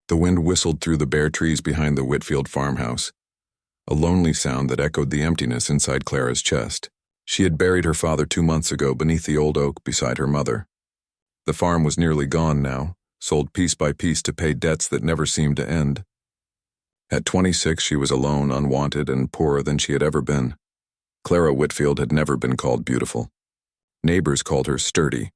The wind whistled through the bare trees behind the Whitfield farmhouse, a lonely sound that echoed the emptiness inside Clara's chest. She had buried her father 2 months ago beneath the old oak beside her mother. The farm was nearly gone now, sold piece by piece to pay debts that never seemed to end. At 26, she was alone, unwanted, and poorer than she had ever been. Clara Whitfield had never been called beautiful. Neighbors called her sturdy,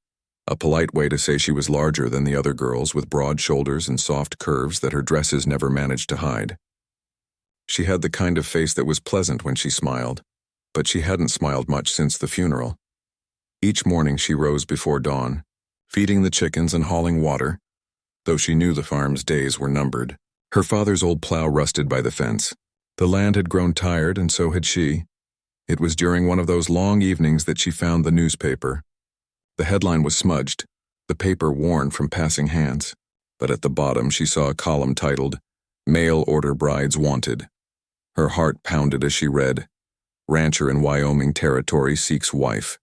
a polite way to say she was larger than the other girls, with broad shoulders and soft curves that her dresses never managed to hide. She had the kind of face that was pleasant when she smiled, but she hadn't smiled much since the funeral. Each morning she rose before dawn, feeding the chickens and hauling water, though she knew the farm's days were numbered. Her father's old plow rusted by the fence. The land had grown tired, and so had she. It was during one of those long evenings that she found the newspaper. The headline was smudged, the paper worn from passing hands, but at the bottom she saw a column titled, "Mail Order Brides Wanted." Her heart pounded as she read, "Rancher in Wyoming Territory seeks wife.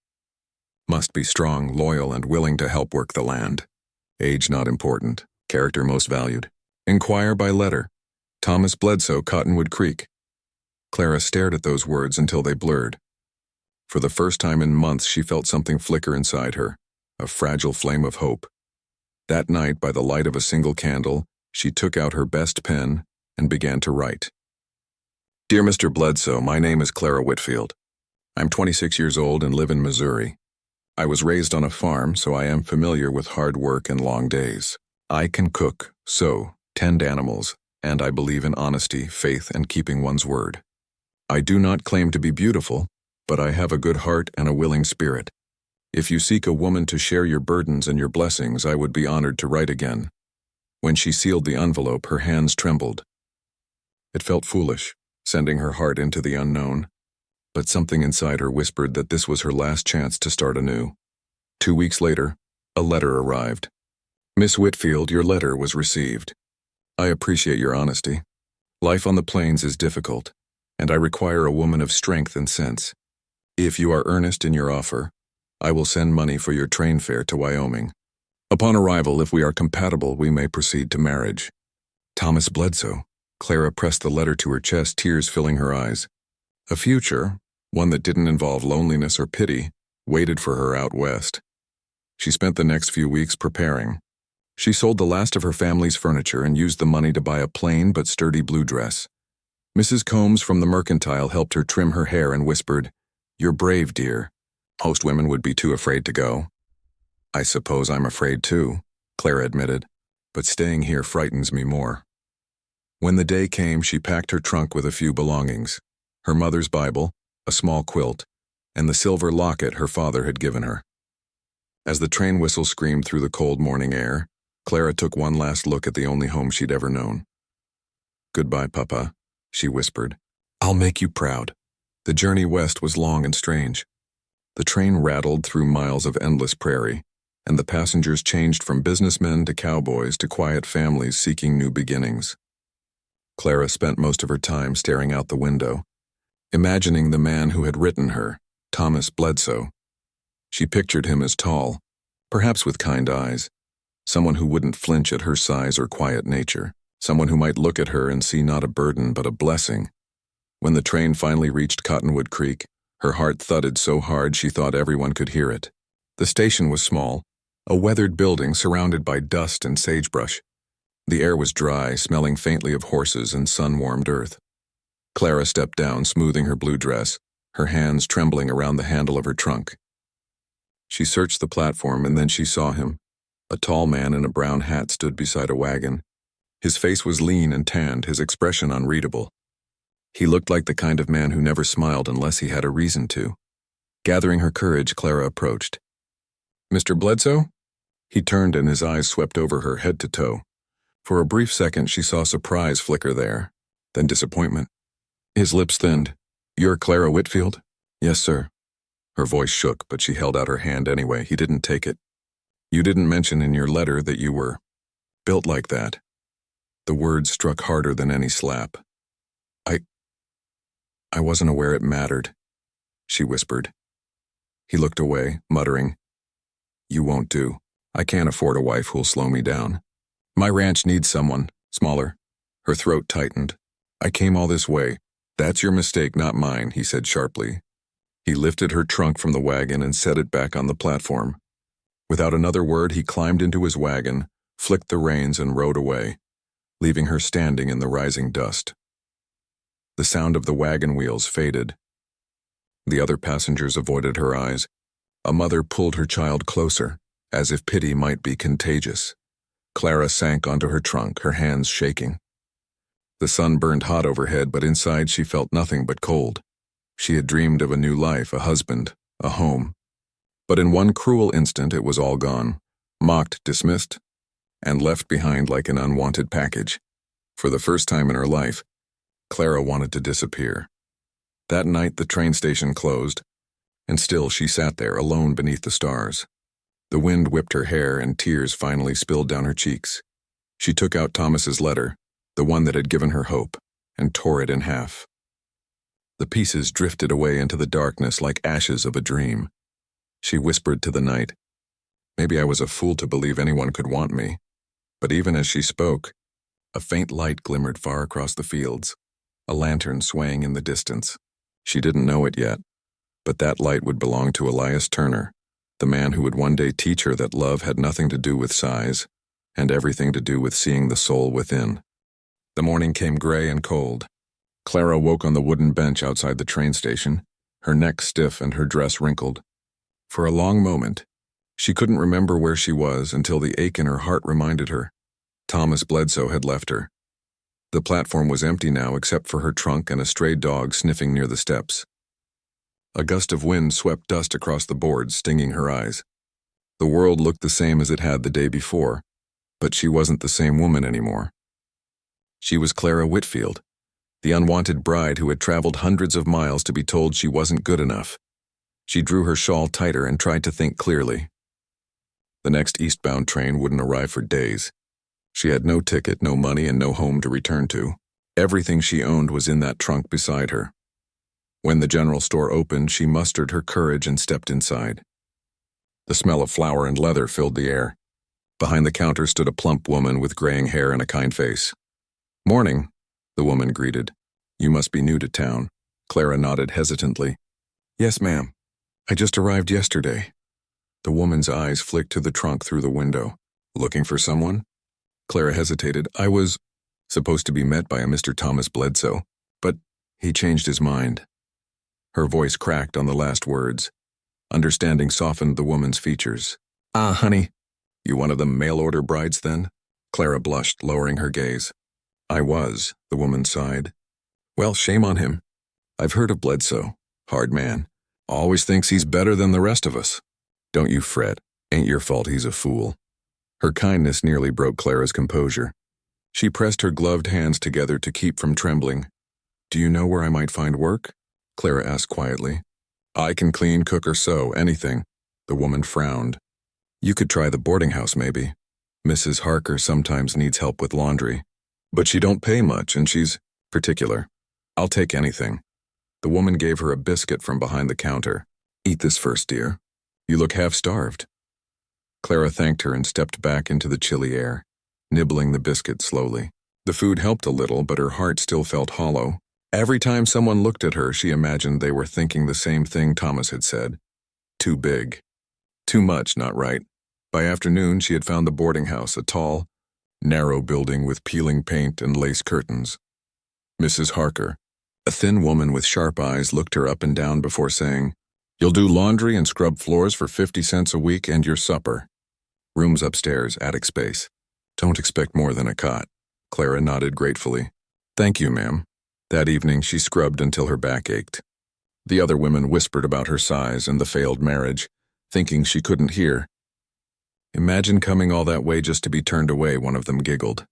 Must be strong, loyal, and willing to help work the land. Age not important, character most valued. Inquire by letter. Thomas Bledsoe, Cottonwood Creek." Clara stared at those words until they blurred. For the first time in months she felt something flicker inside her, a fragile flame of hope. That night, by the light of a single candle, she took out her best pen and began to write. "Dear Mr. Bledsoe, my name is Clara Whitfield. I'm 26 years old and live in Missouri. I was raised on a farm, so I am familiar with hard work and long days. I can cook, sew, tend animals, and I believe in honesty, faith, and keeping one's word. I do not claim to be beautiful, but I have a good heart and a willing spirit. If you seek a woman to share your burdens and your blessings, I would be honored to write again." When she sealed the envelope, her hands trembled. It felt foolish, sending her heart into the unknown, but something inside her whispered that this was her last chance to start anew. 2 weeks later, a letter arrived. "Miss Whitfield, your letter was received. I appreciate your honesty. Life on the plains is difficult, and I require a woman of strength and sense. If you are earnest in your offer, I will send money for your train fare to Wyoming. Upon arrival, if we are compatible, we may proceed to marriage. Thomas Bledsoe." Clara pressed the letter to her chest, tears filling her eyes. A future, one that didn't involve loneliness or pity, waited for her out west. She spent the next few weeks preparing. She sold the last of her family's furniture and used the money to buy a plain but sturdy blue dress. Mrs. Combs from the mercantile helped her trim her hair and whispered, "You're brave, dear. Most women would be too afraid to go." "I suppose I'm afraid too," Clara admitted, "but staying here frightens me more." When the day came, she packed her trunk with a few belongings, her mother's Bible, a small quilt, and the silver locket her father had given her. As the train whistle screamed through the cold morning air, Clara took one last look at the only home she'd ever known. "Goodbye, Papa," she whispered. "I'll make you proud." The journey west was long and strange. The train rattled through miles of endless prairie, and the passengers changed from businessmen to cowboys to quiet families seeking new beginnings. Clara spent most of her time staring out the window, imagining the man who had written her, Thomas Bledsoe. She pictured him as tall, perhaps with kind eyes, someone who wouldn't flinch at her size or quiet nature, someone who might look at her and see not a burden but a blessing. When the train finally reached Cottonwood Creek, her heart thudded so hard she thought everyone could hear it. The station was small, a weathered building surrounded by dust and sagebrush. The air was dry, smelling faintly of horses and sun-warmed earth. Clara stepped down, smoothing her blue dress, her hands trembling around the handle of her trunk. She searched the platform, and then she saw him. A tall man in a brown hat stood beside a wagon. His face was lean and tanned, his expression unreadable. He looked like the kind of man who never smiled unless he had a reason to. Gathering her courage, Clara approached. "Mr. Bledsoe?" He turned and his eyes swept over her head to toe. For a brief second she saw surprise flicker there, then disappointment. His lips thinned. "You're Clara Whitfield?" "Yes, sir." Her voice shook, but she held out her hand anyway. He didn't take it. "You didn't mention in your letter that you were built like that." The words struck harder than any slap. I wasn't aware it mattered," she whispered. He looked away, muttering, "You won't do. I can't afford a wife who'll slow me down. My ranch needs someone, Smaller. Her throat tightened. I came all this way. That's your mistake, not mine, he said sharply. He lifted her trunk from the wagon and set it back on the platform. Without another word, he climbed into his wagon, flicked the reins and rode away, leaving her standing in the rising dust. The sound of the wagon wheels faded. The other passengers avoided her eyes. A mother pulled her child closer, as if pity might be contagious. Clara sank onto her trunk, her hands shaking. The sun burned hot overhead, but inside she felt nothing but cold. She had dreamed of a new life, a husband, a home. But in one cruel instant it was all gone, mocked, dismissed, and left behind like an unwanted package. For the first time in her life, Clara wanted to disappear. That night the train station closed, and still she sat there alone beneath the stars. The wind whipped her hair and tears finally spilled down her cheeks. She took out Thomas's letter, the one that had given her hope, and tore it in half. The pieces drifted away into the darkness like ashes of a dream. She whispered to the night, "Maybe I was a fool to believe anyone could want me." But even as she spoke, a faint light glimmered far across the fields, a lantern swaying in the distance. She didn't know it yet, but that light would belong to Elias Turner, the man who would one day teach her that love had nothing to do with size, and everything to do with seeing the soul within. The morning came gray and cold. Clara woke on the wooden bench outside the train station, her neck stiff and her dress wrinkled. For a long moment, she couldn't remember where she was until the ache in her heart reminded her. Thomas Bledsoe had left her. The platform was empty now except for her trunk and a stray dog sniffing near the steps. A gust of wind swept dust across the boards, stinging her eyes. The world looked the same as it had the day before, but she wasn't the same woman anymore. She was Clara Whitfield, the unwanted bride who had traveled hundreds of miles to be told she wasn't good enough. She drew her shawl tighter and tried to think clearly. The next eastbound train wouldn't arrive for days. She had no ticket, no money, and no home to return to. Everything she owned was in that trunk beside her. When the general store opened, she mustered her courage and stepped inside. The smell of flour and leather filled the air. Behind the counter stood a plump woman with graying hair and a kind face. "Morning," the woman greeted. "You must be new to town." Clara nodded hesitantly. "Yes, ma'am. I just arrived yesterday." The woman's eyes flicked to the trunk through the window. "Looking for someone?" Clara hesitated. "I was supposed to be met by a Mr. Thomas Bledsoe, but he changed his mind." Her voice cracked on the last words. Understanding softened the woman's features. "Ah, honey. You one of them mail-order brides, then?" Clara blushed, lowering her gaze. "I was," the woman sighed. "Well, shame on him. I've heard of Bledsoe. Hard man. Always thinks he's better than the rest of us." "Don't you fret. Ain't your fault he's a fool." Her kindness nearly broke Clara's composure. She pressed her gloved hands together to keep from trembling. "Do you know where I might find work?" Clara asked quietly. "I can clean, cook, or sew, anything." The woman frowned. "You could try the boarding house, maybe. Mrs. Harker sometimes needs help with laundry. But she don't pay much, and she's particular. I'll take anything." The woman gave her a biscuit from behind the counter. "Eat this first, dear. You look half-starved." Clara thanked her and stepped back into the chilly air, nibbling the biscuit slowly. The food helped a little, but her heart still felt hollow. Every time someone looked at her, she imagined they were thinking the same thing Thomas had said. Too big. Too much, not right. By afternoon, she had found the boarding house, a tall, narrow building with peeling paint and lace curtains. Mrs. Harker, a thin woman with sharp eyes, looked her up and down before saying, "You'll do laundry and scrub floors for 50 cents a week and your supper. Rooms upstairs, attic space. Don't expect more than a cot." Clara nodded gratefully. "Thank you, ma'am." That evening she scrubbed until her back ached. The other women whispered about her size and the failed marriage, thinking she couldn't hear. "Imagine coming all that way just to be turned away," one of them giggled.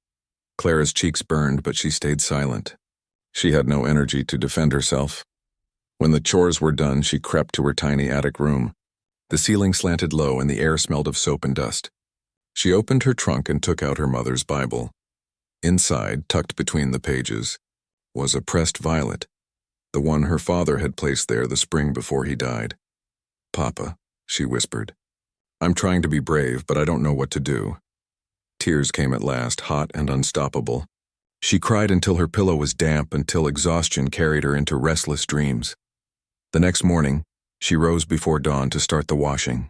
Clara's cheeks burned, but she stayed silent. She had no energy to defend herself. When the chores were done, she crept to her tiny attic room. The ceiling slanted low and the air smelled of soap and dust. She opened her trunk and took out her mother's Bible. Inside, tucked between the pages, was a pressed violet, the one her father had placed there the spring before he died. "Papa," she whispered, "I'm trying to be brave, but I don't know what to do." Tears came at last, hot and unstoppable. She cried until her pillow was damp, until exhaustion carried her into restless dreams. The next morning, she rose before dawn to start the washing.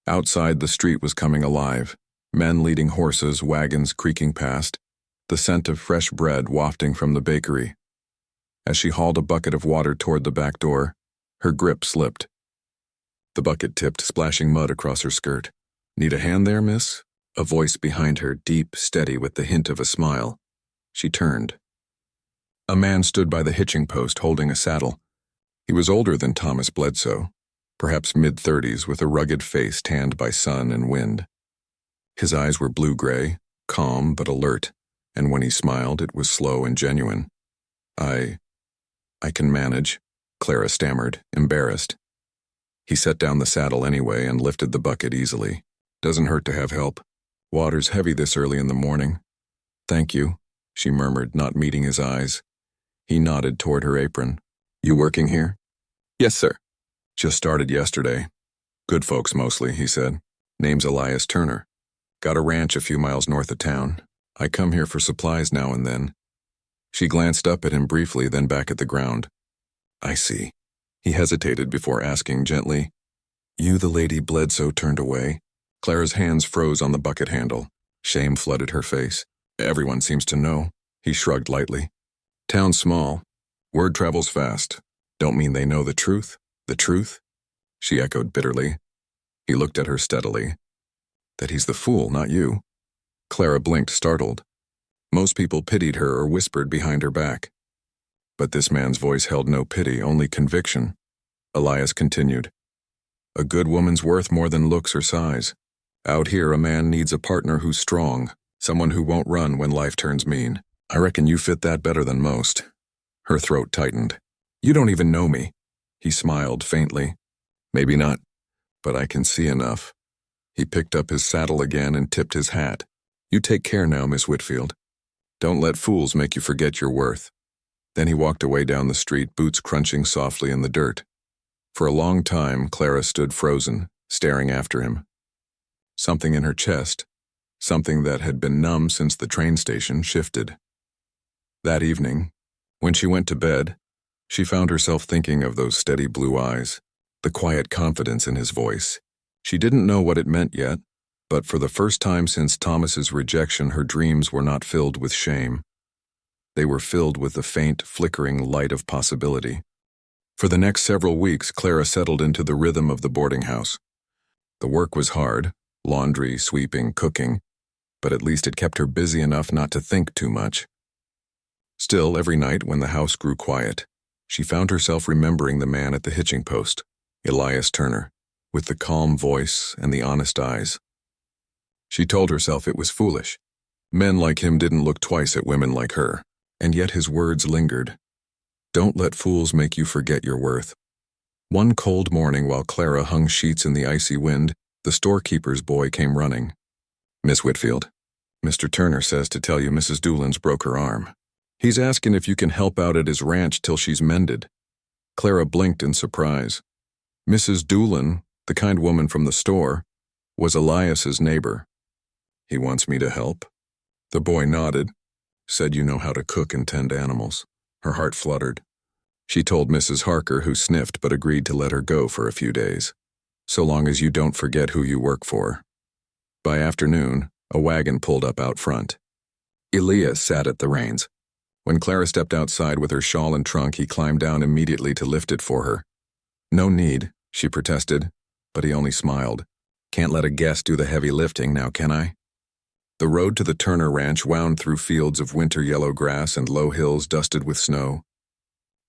Outside, the street was coming alive, men leading horses, wagons creaking past, the scent of fresh bread wafting from the bakery. As she hauled a bucket of water toward the back door, her grip slipped. The bucket tipped, splashing mud across her skirt. "Need a hand there, miss?" A voice behind her, deep, steady, with the hint of a smile. She turned. A man stood by the hitching post, holding a saddle. He was older than Thomas Bledsoe, perhaps mid-30s, with a rugged face tanned by sun and wind. His eyes were blue-gray, calm but alert, and when he smiled, it was slow and genuine. I can manage," Clara stammered, embarrassed. He set down the saddle anyway and lifted the bucket easily. "Doesn't hurt to have help. Water's heavy this early in the morning." "Thank you," she murmured, not meeting his eyes. He nodded toward her apron. "You working here?" "Yes, sir." "Just started yesterday. Good folks mostly," he said. "Name's Elias Turner. Got a ranch a few miles north of town. I come here for supplies now and then." She glanced up at him briefly, then back at the ground. "I see." He hesitated before asking gently, "You the lady Bledsoe turned away?" Clara's hands froze on the bucket handle. Shame flooded her face. "Everyone seems to know." He shrugged lightly. "Town's small. Word travels fast. Don't mean they know the truth." "The truth?" she echoed bitterly. He looked at her steadily. "That he's the fool, not you." Clara blinked, startled. Most people pitied her or whispered behind her back. But this man's voice held no pity, only conviction. Elias continued. "A good woman's worth more than looks or size. Out here, a man needs a partner who's strong, someone who won't run when life turns mean. I reckon you fit that better than most." Her throat tightened. "You don't even know me." He smiled faintly. "Maybe not, but I can see enough." He picked up his saddle again and tipped his hat. "You take care now, Miss Whitfield. Don't let fools make you forget your worth." Then he walked away down the street, boots crunching softly in the dirt. For a long time, Clara stood frozen, staring after him. Something in her chest, something that had been numb since the train station, shifted. That evening, when she went to bed, she found herself thinking of those steady blue eyes, the quiet confidence in his voice. She didn't know what it meant yet, but for the first time since Thomas's rejection, her dreams were not filled with shame. They were filled with the faint, flickering light of possibility. For the next several weeks, Clara settled into the rhythm of the boarding house. The work was hard, laundry, sweeping, cooking, but at least it kept her busy enough not to think too much. Still, every night when the house grew quiet, she found herself remembering the man at the hitching post, Elias Turner, with the calm voice and the honest eyes. She told herself it was foolish. Men like him didn't look twice at women like her, and yet his words lingered. Don't let fools make you forget your worth. One cold morning while Clara hung sheets in the icy wind, the storekeeper's boy came running. "Miss Whitfield, Mr. Turner says to tell you Mrs. Doolin's broke her arm. He's asking if you can help out at his ranch till she's mended." Clara blinked in surprise. Mrs. Doolin, the kind woman from the store, was Elias's neighbor. "He wants me to help?" The boy nodded, said you know how to cook and tend animals. Her heart fluttered. She told Mrs. Harker, who sniffed but agreed to let her go for a few days, so long as you don't forget who you work for. By afternoon, a wagon pulled up out front. Elias sat at the reins. When Clara stepped outside with her shawl and trunk, he climbed down immediately to lift it for her. "No need," she protested, but he only smiled. "Can't let a guest do the heavy lifting now, can I?" The road to the Turner Ranch wound through fields of winter yellow grass and low hills dusted with snow.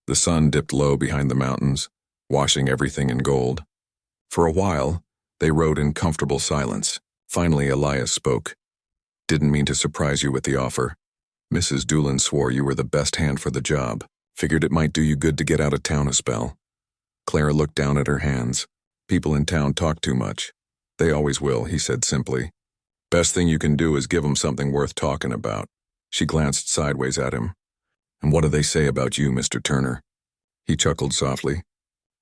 The sun dipped low behind the mountains, washing everything in gold. For a while, they rode in comfortable silence. Finally, Elias spoke. "Didn't mean to surprise you with the offer. Mrs. Doolin swore you were the best hand for the job. Figured it might do you good to get out of town a spell." Clara looked down at her hands. "People in town talk too much. They always will," he said simply. "Best thing you can do is give 'em something worth talking about." She glanced sideways at him. "And what do they say about you, Mr. Turner?" He chuckled softly.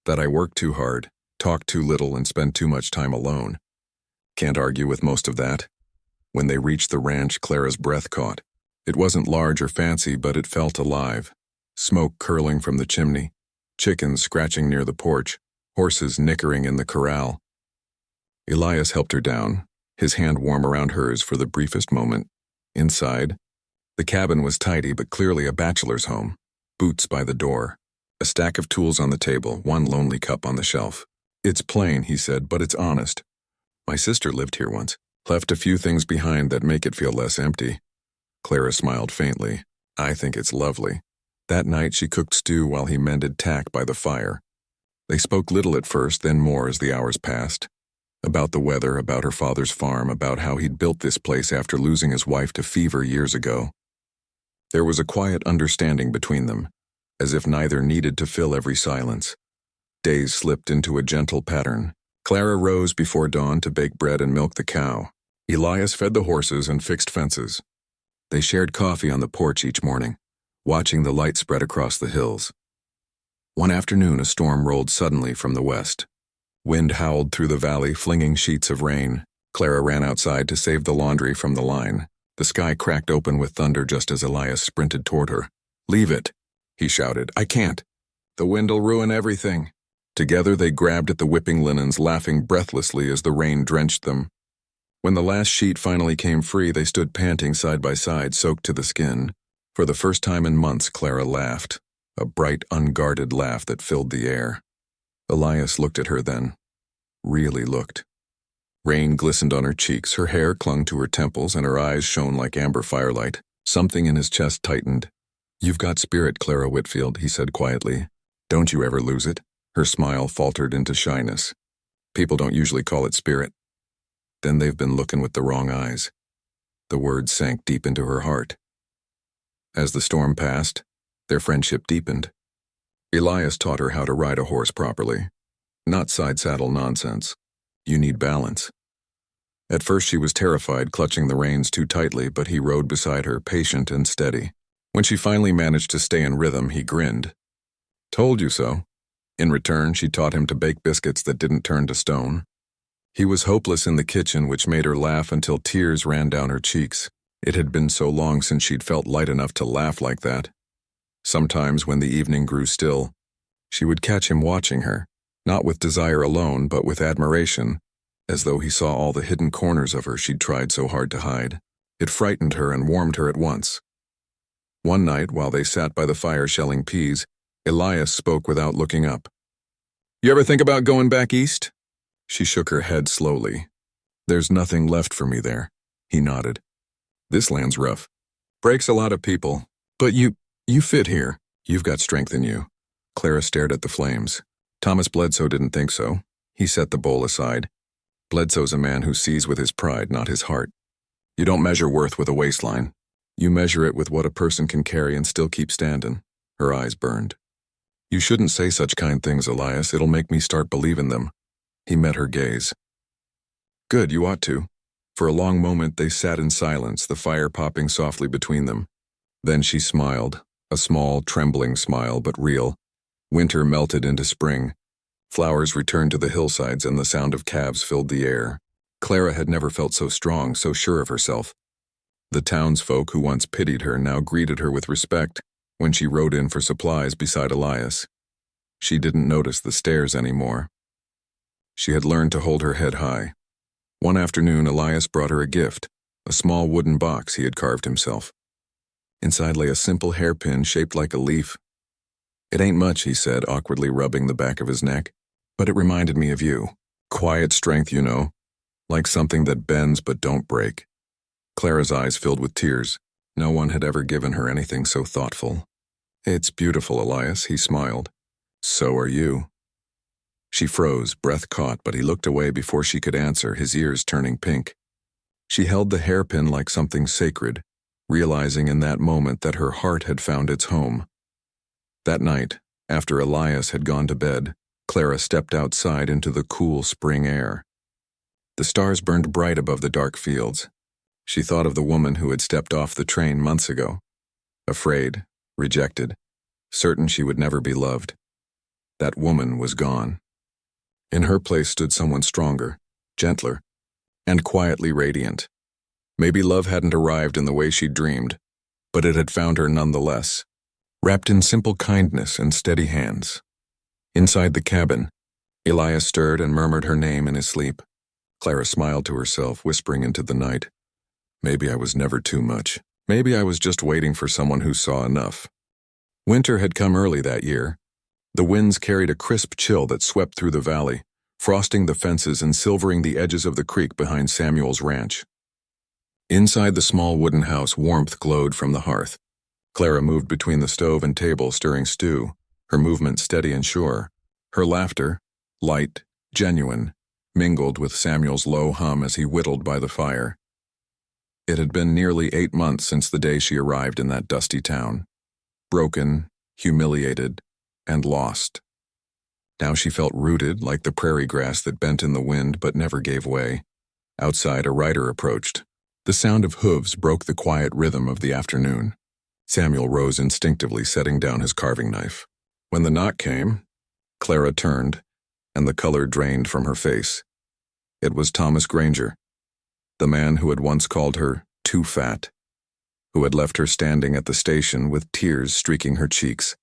"That I work too hard, talk too little, and spend too much time alone. Can't argue with most of that." When they reached the ranch, Clara's breath caught. It wasn't large or fancy, but it felt alive. Smoke curling from the chimney, chickens scratching near the porch, horses nickering in the corral. Elias helped her down, his hand warm around hers for the briefest moment. Inside, the cabin was tidy but clearly a bachelor's home. Boots by the door, a stack of tools on the table, one lonely cup on the shelf. "It's plain," he said, "but it's honest. My sister lived here once. Left a few things behind that make it feel less empty." Clara smiled faintly. "I think it's lovely." That night she cooked stew while he mended tack by the fire. They spoke little at first, then more as the hours passed. About the weather, about her father's farm, about how he'd built this place after losing his wife to fever years ago. There was a quiet understanding between them, as if neither needed to fill every silence. Days slipped into a gentle pattern. Clara rose before dawn to bake bread and milk the cow. Elias fed the horses and fixed fences. They shared coffee on the porch each morning, watching the light spread across the hills. One afternoon, a storm rolled suddenly from the west. Wind howled through the valley, flinging sheets of rain. Clara ran outside to save the laundry from the line. The sky cracked open with thunder just as Elias sprinted toward her. "Leave it," he shouted. "I can't. The wind'll ruin everything." Together they grabbed at the whipping linens, laughing breathlessly as the rain drenched them. When the last sheet finally came free, they stood panting side by side, soaked to the skin. For the first time in months, Clara laughed, a bright, unguarded laugh that filled the air. Elias looked at her then. Really looked. Rain glistened on her cheeks, her hair clung to her temples, and her eyes shone like amber firelight. Something in his chest tightened. "You've got spirit, Clara Whitfield," he said quietly. "Don't you ever lose it?" Her smile faltered into shyness. "People don't usually call it spirit." "Then they've been looking with the wrong eyes." The words sank deep into her heart. As the storm passed, their friendship deepened. Elias taught her how to ride a horse properly. Not side-saddle nonsense. You need balance. At first she was terrified, clutching the reins too tightly, but he rode beside her, patient and steady. When she finally managed to stay in rhythm, he grinned. "Told you so." In return, she taught him to bake biscuits that didn't turn to stone. He was hopeless in the kitchen, which made her laugh until tears ran down her cheeks. It had been so long since she'd felt light enough to laugh like that. Sometimes, when the evening grew still, she would catch him watching her, not with desire alone, but with admiration, as though he saw all the hidden corners of her she'd tried so hard to hide. It frightened her and warmed her at once. One night, while they sat by the fire shelling peas, Elias spoke without looking up. "You ever think about going back east?" She shook her head slowly. "There's nothing left for me there." He nodded. "This land's rough. Breaks a lot of people. But you fit here. You've got strength in you." Clara stared at the flames. Thomas Bledsoe didn't think so. He set the bowl aside. "Bledsoe's a man who sees with his pride, not his heart. You don't measure worth with a waistline. You measure it with what a person can carry and still keep standing." Her eyes burned. "You shouldn't say such kind things, Elias. It'll make me start believing them." He met her gaze. "Good, you ought to." For a long moment they sat in silence, the fire popping softly between them. Then she smiled, a small, trembling smile, but real. Winter melted into spring. Flowers returned to the hillsides and the sound of calves filled the air. Clara had never felt so strong, so sure of herself. The townsfolk who once pitied her now greeted her with respect when she rode in for supplies beside Elias. She didn't notice the stares anymore. She had learned to hold her head high. One afternoon, Elias brought her a gift, a small wooden box he had carved himself. Inside lay a simple hairpin shaped like a leaf. "It ain't much," he said, awkwardly rubbing the back of his neck, "but it reminded me of you. Quiet strength, you know, like something that bends but don't break." Clara's eyes filled with tears. No one had ever given her anything so thoughtful. "It's beautiful, Elias," he smiled. "So are you." She froze, breath caught, but he looked away before she could answer, his ears turning pink. She held the hairpin like something sacred, realizing in that moment that her heart had found its home. That night, after Elias had gone to bed, Clara stepped outside into the cool spring air. The stars burned bright above the dark fields. She thought of the woman who had stepped off the train months ago, afraid, rejected, certain she would never be loved. That woman was gone. In her place stood someone stronger, gentler, and quietly radiant. Maybe love hadn't arrived in the way she'd dreamed, but it had found her nonetheless, wrapped in simple kindness and steady hands. Inside the cabin, Elias stirred and murmured her name in his sleep. Clara smiled to herself, whispering into the night, "Maybe I was never too much. Maybe I was just waiting for someone who saw enough." Winter had come early that year. The winds carried a crisp chill that swept through the valley, frosting the fences and silvering the edges of the creek behind Samuel's ranch. Inside the small wooden house, warmth glowed from the hearth. Clara moved between the stove and table, stirring stew, her movement steady and sure. Her laughter, light, genuine, mingled with Samuel's low hum as he whittled by the fire. It had been nearly 8 months since the day she arrived in that dusty town. Broken, humiliated, and lost. Now she felt rooted like the prairie grass that bent in the wind but never gave way. Outside, a rider approached. The sound of hooves broke the quiet rhythm of the afternoon. Samuel rose instinctively, setting down his carving knife. When the knock came, Clara turned, and the color drained from her face. It was Thomas Granger, the man who had once called her too fat, who had left her standing at the station with tears streaking her cheeks,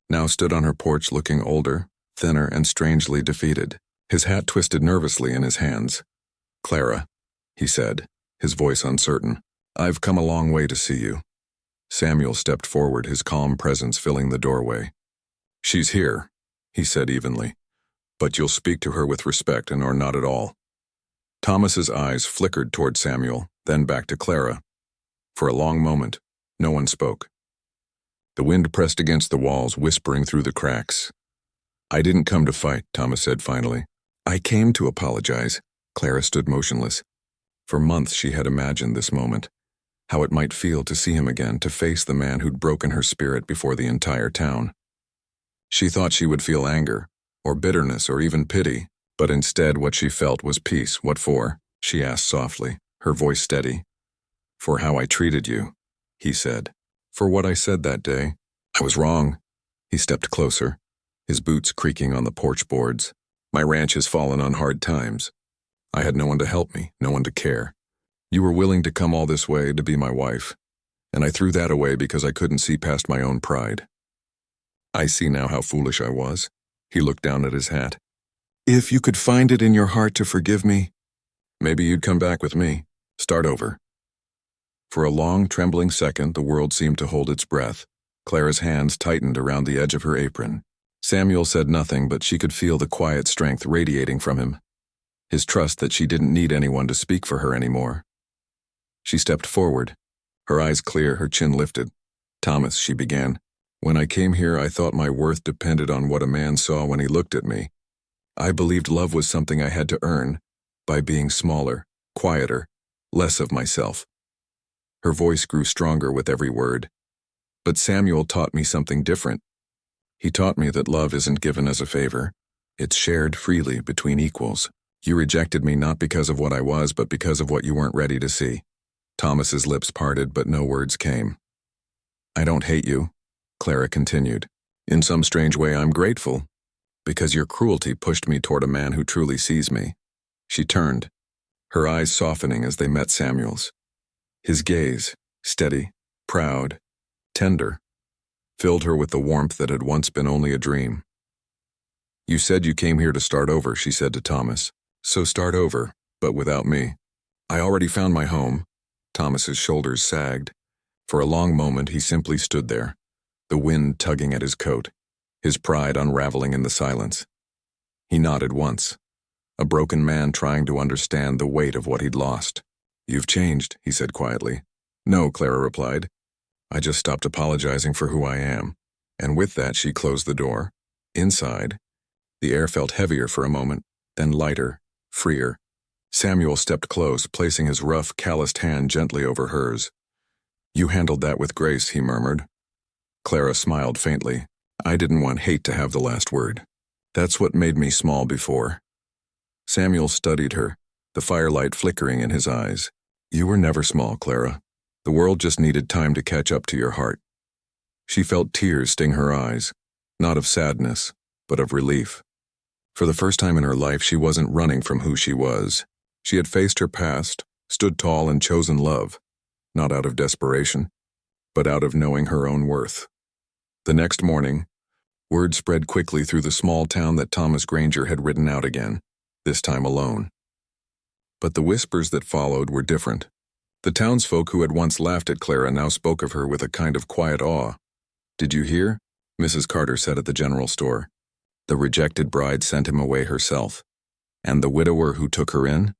now stood on her porch looking older, thinner, and strangely defeated. His hat twisted nervously in his hands. "Clara," he said, his voice uncertain, "I've come a long way to see you." Samuel stepped forward, his calm presence filling the doorway. "She's here," he said evenly, "but you'll speak to her with respect and or not at all." Thomas's eyes flickered toward Samuel, then back to Clara. For a long moment, no one spoke. The wind pressed against the walls, whispering through the cracks. "I didn't come to fight," Thomas said finally. "I came to apologize." Clara stood motionless. For months she had imagined this moment, how it might feel to see him again, to face the man who'd broken her spirit before the entire town. She thought she would feel anger, or bitterness, or even pity, but instead what she felt was peace. "What for?" she asked softly, her voice steady. "For how I treated you," he said. "For what I said that day. I was wrong." He stepped closer, his boots creaking on the porch boards. "My ranch has fallen on hard times. I had no one to help me, no one to care. You were willing to come all this way to be my wife, and I threw that away because I couldn't see past my own pride. I see now how foolish I was." He looked down at his hat. "If you could find it in your heart to forgive me, maybe you'd come back with me, start over." For a long, trembling second, the world seemed to hold its breath. Clara's hands tightened around the edge of her apron. Samuel said nothing, but she could feel the quiet strength radiating from him, his trust that she didn't need anyone to speak for her anymore. She stepped forward, her eyes clear, her chin lifted. "Thomas," she began, "when I came here, I thought my worth depended on what a man saw when he looked at me. I believed love was something I had to earn, by being smaller, quieter, less of myself." Her voice grew stronger with every word. "But Samuel taught me something different. He taught me that love isn't given as a favor. It's shared freely between equals. You rejected me not because of what I was, but because of what you weren't ready to see." Thomas's lips parted, but no words came. "I don't hate you," Clara continued. "In some strange way, I'm grateful, because your cruelty pushed me toward a man who truly sees me." She turned, her eyes softening as they met Samuel's. His gaze, steady, proud, tender, filled her with the warmth that had once been only a dream. "You said you came here to start over," she said to Thomas. "So start over, but without me." "I already found my home." Thomas's shoulders sagged. For a long moment he simply stood there, the wind tugging at his coat, his pride unraveling in the silence. He nodded once, a broken man trying to understand the weight of what he'd lost. "You've changed," he said quietly. "No," Clara replied. "I just stopped apologizing for who I am." And with that she closed the door. Inside, the air felt heavier for a moment, then lighter, freer. Samuel stepped close, placing his rough, calloused hand gently over hers. "You handled that with grace," he murmured. Clara smiled faintly. "I didn't want hate to have the last word. That's what made me small before." Samuel studied her, the firelight flickering in his eyes. "You were never small, Clara. The world just needed time to catch up to your heart." She felt tears sting her eyes, not of sadness, but of relief. For the first time in her life, she wasn't running from who she was. She had faced her past, stood tall and chosen love, not out of desperation, but out of knowing her own worth. The next morning, word spread quickly through the small town that Thomas Granger had ridden out again, this time alone. But the whispers that followed were different. The townsfolk who had once laughed at Clara now spoke of her with a kind of quiet awe. "Did you hear?" Mrs. Carter said at the general store. "The rejected bride sent him away herself. And the widower who took her in?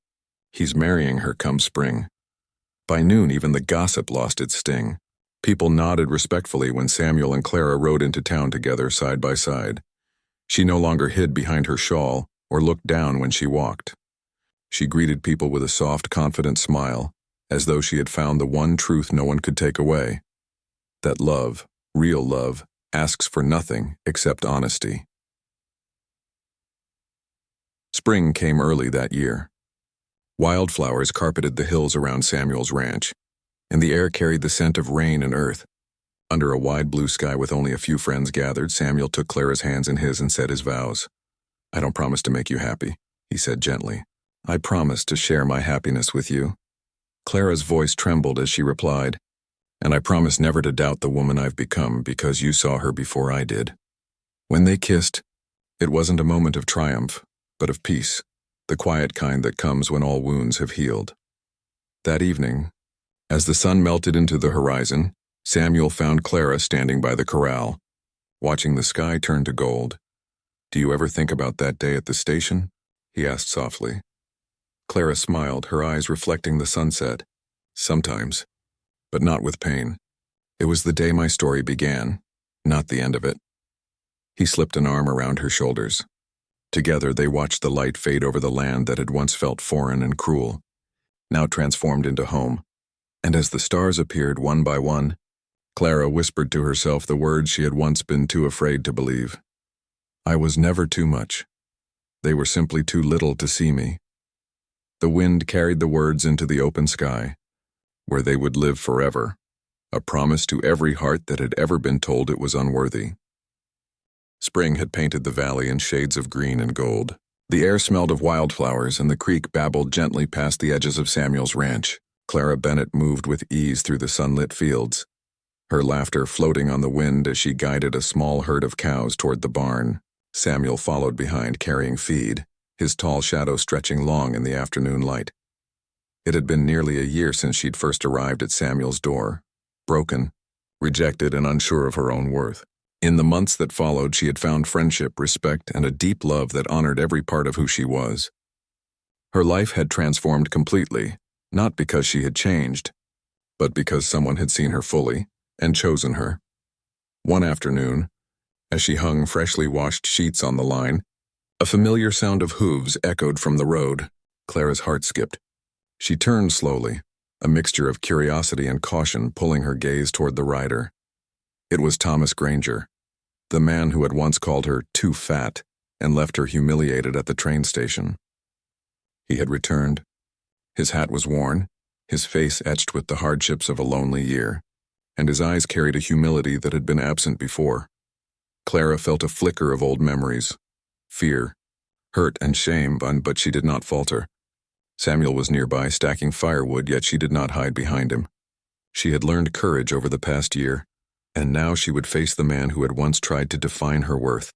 He's marrying her come spring." By noon, even the gossip lost its sting. People nodded respectfully when Samuel and Clara rode into town together side by side. She no longer hid behind her shawl or looked down when she walked. She greeted people with a soft, confident smile, as though she had found the one truth no one could take away: that love, real love, asks for nothing except honesty. Spring came early that year. Wildflowers carpeted the hills around Samuel's ranch, and the air carried the scent of rain and earth. Under a wide blue sky with only a few friends gathered, Samuel took Clara's hands in his and said his vows. "I don't promise to make you happy," he said gently. "I promise to share my happiness with you." Clara's voice trembled as she replied, "And I promise never to doubt the woman I've become because you saw her before I did." When they kissed, it wasn't a moment of triumph, but of peace, the quiet kind that comes when all wounds have healed. That evening, as the sun melted into the horizon, Samuel found Clara standing by the corral, watching the sky turn to gold. "Do you ever think about that day at the station?" he asked softly. Clara smiled, her eyes reflecting the sunset. "Sometimes, but not with pain. It was the day my story began, not the end of it." He slipped an arm around her shoulders. Together they watched the light fade over the land that had once felt foreign and cruel, now transformed into home. And as the stars appeared one by one, Clara whispered to herself the words she had once been too afraid to believe. "I was never too much. They were simply too little to see me." The wind carried the words into the open sky, where they would live forever, a promise to every heart that had ever been told it was unworthy. Spring had painted the valley in shades of green and gold. The air smelled of wildflowers, and the creek babbled gently past the edges of Samuel's ranch. Clara Bennett moved with ease through the sunlit fields, her laughter floating on the wind as she guided a small herd of cows toward the barn. Samuel followed behind, carrying feed, his tall shadow stretching long in the afternoon light. It had been nearly a year since she'd first arrived at Samuel's door, broken, rejected, and unsure of her own worth. In the months that followed, she had found friendship, respect, and a deep love that honored every part of who she was. Her life had transformed completely, not because she had changed, but because someone had seen her fully and chosen her. One afternoon, as she hung freshly washed sheets on the line, a familiar sound of hooves echoed from the road. Clara's heart skipped. She turned slowly, a mixture of curiosity and caution pulling her gaze toward the rider. It was Thomas Granger, the man who had once called her too fat and left her humiliated at the train station. He had returned. His hat was worn, his face etched with the hardships of a lonely year, and his eyes carried a humility that had been absent before. Clara felt a flicker of old memories, fear, hurt, and shame, but she did not falter. Samuel was nearby, stacking firewood, yet she did not hide behind him. She had learned courage over the past year, and now she would face the man who had once tried to define her worth.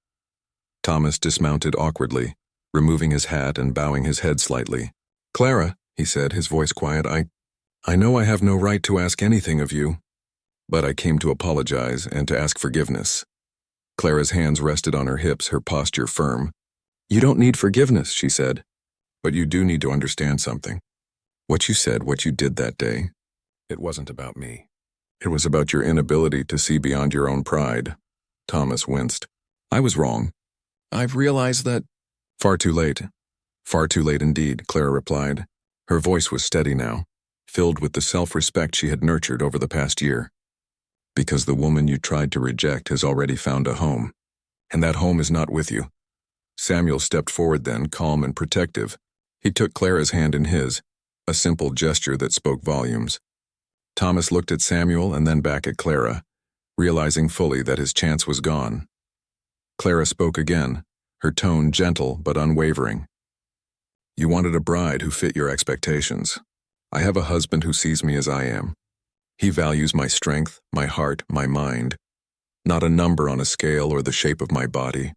Thomas dismounted awkwardly, removing his hat and bowing his head slightly. "Clara," he said, his voice quiet, I know I have no right to ask anything of you, but I came to apologize and to ask forgiveness." Clara's hands rested on her hips, her posture firm. "You don't need forgiveness," she said, "but you do need to understand something. What you said, what you did that day, it wasn't about me. It was about your inability to see beyond your own pride." Thomas winced. "I was wrong. I've realized that—" "Far too late. Far too late indeed," Clara replied. Her voice was steady now, filled with the self-respect she had nurtured over the past year. "Because the woman you tried to reject has already found a home, and that home is not with you." Samuel stepped forward then, calm and protective. He took Clara's hand in his, a simple gesture that spoke volumes. Thomas looked at Samuel and then back at Clara, realizing fully that his chance was gone. Clara spoke again, her tone gentle but unwavering. "You wanted a bride who fit your expectations. I have a husband who sees me as I am. He values my strength, my heart, my mind, not a number on a scale or the shape of my body.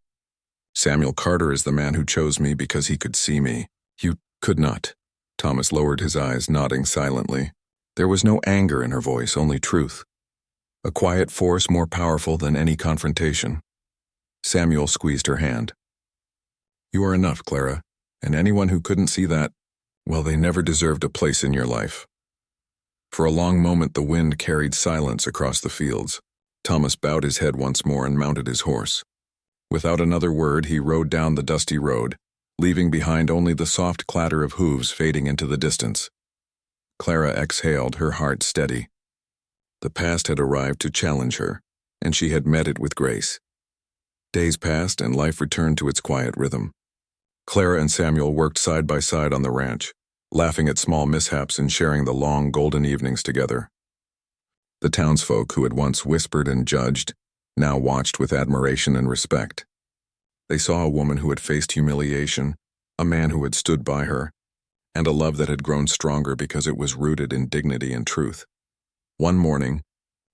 Samuel Carter is the man who chose me because he could see me. You could not. Thomas lowered his eyes, nodding silently. There was no anger in her voice, only truth. A quiet force more powerful than any confrontation. Samuel squeezed her hand. You are enough, Clara, and anyone who couldn't see that, well, they never deserved a place in your life. For a long moment the wind carried silence across the fields. Thomas bowed his head once more and mounted his horse. Without another word he rode down the dusty road, leaving behind only the soft clatter of hooves fading into the distance. Clara exhaled, her heart steady. The past had arrived to challenge her, and she had met it with grace. Days passed and life returned to its quiet rhythm. Clara and Samuel worked side by side on the ranch, laughing at small mishaps and sharing the long golden evenings together. The townsfolk who had once whispered and judged now watched with admiration and respect. They saw a woman who had faced humiliation, a man who had stood by her, and a love that had grown stronger because it was rooted in dignity and truth. One morning,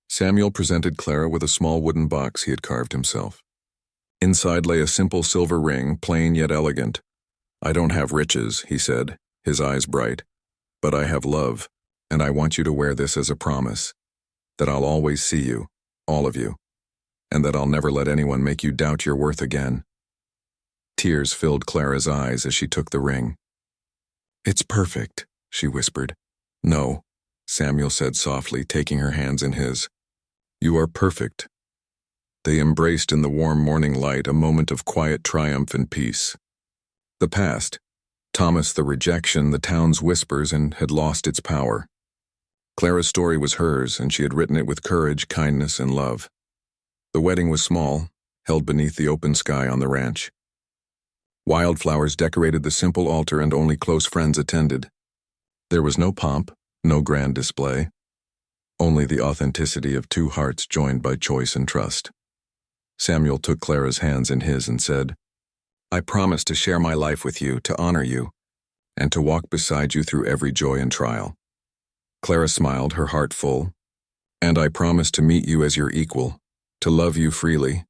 Samuel presented Clara with a small wooden box he had carved himself. Inside lay a simple silver ring, plain yet elegant. I don't have riches, he said, his eyes bright, but I have love, and I want you to wear this as a promise, that I'll always see you, all of you, and that I'll never let anyone make you doubt your worth again. Tears filled Clara's eyes as she took the ring. It's perfect, she whispered. No, Samuel said softly, taking her hands in his. You are perfect. They embraced in the warm morning light, a moment of quiet triumph and peace. The past, Thomas, the rejection, the town's whispers, and had lost its power. Clara's story was hers, and she had written it with courage, kindness, and love. The wedding was small, held beneath the open sky on the ranch. Wildflowers decorated the simple altar and only close friends attended. There was no pomp, no grand display, only the authenticity of two hearts joined by choice and trust. Samuel took Clara's hands in his and said, I promise to share my life with you, to honor you, and to walk beside you through every joy and trial. Clara smiled, her heart full. And I promise to meet you as your equal, to love you freely,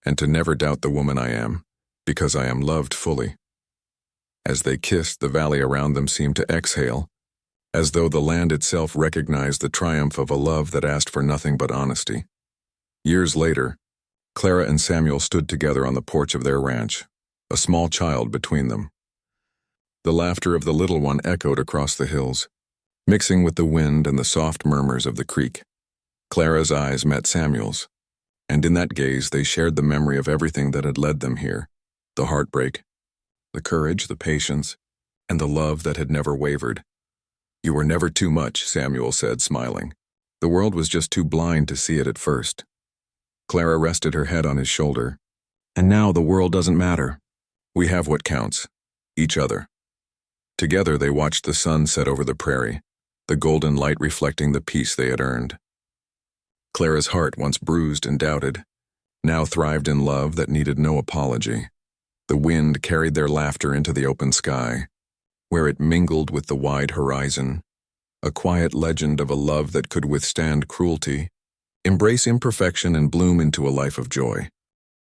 and to never doubt the woman I am, because I am loved fully. As they kissed, the valley around them seemed to exhale, as though the land itself recognized the triumph of a love that asked for nothing but honesty. Years later, Clara and Samuel stood together on the porch of their ranch, a small child between them. The laughter of the little one echoed across the hills, mixing with the wind and the soft murmurs of the creek. Clara's eyes met Samuel's, and in that gaze they shared the memory of everything that had led them here, the heartbreak, the courage, the patience, and the love that had never wavered. You were never too much, Samuel said, smiling. The world was just too blind to see it at first. Clara rested her head on his shoulder. And now the world doesn't matter. We have what counts, each other. Together they watched the sun set over the prairie, the golden light reflecting the peace they had earned. Clara's heart, once bruised and doubted, now thrived in love that needed no apology. The wind carried their laughter into the open sky, where it mingled with the wide horizon, a quiet legend of a love that could withstand cruelty, embrace imperfection, and bloom into a life of joy.